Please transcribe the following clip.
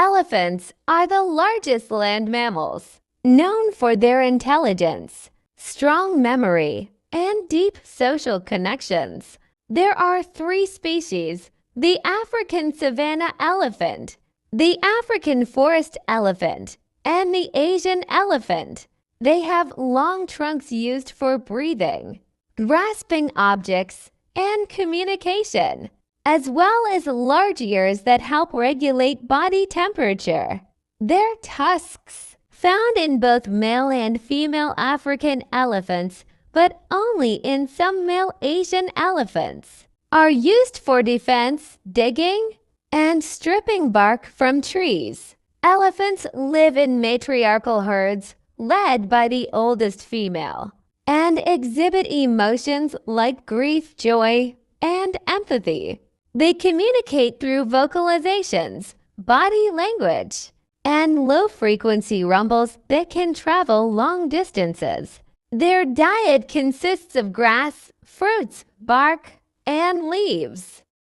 Elephants are the largest land mammals, known for their intelligence, strong memory, and deep social connections. There are three species: the African savanna elephant, the African forest elephant, and the Asian elephant. They have long trunks used for breathing, grasping objects, and communication, as well as large ears that help regulate body temperature. Their tusks, found in both male and female African elephants, but only in some male Asian elephants, are used for defense, digging, and stripping bark from trees. Elephants live in matriarchal herds led by the oldest female and exhibit emotions like grief, joy, and empathy. They communicate through vocalizations, body language, and low-frequency rumbles that can travel long distances. Their diet consists of grass, fruits, bark, and leaves.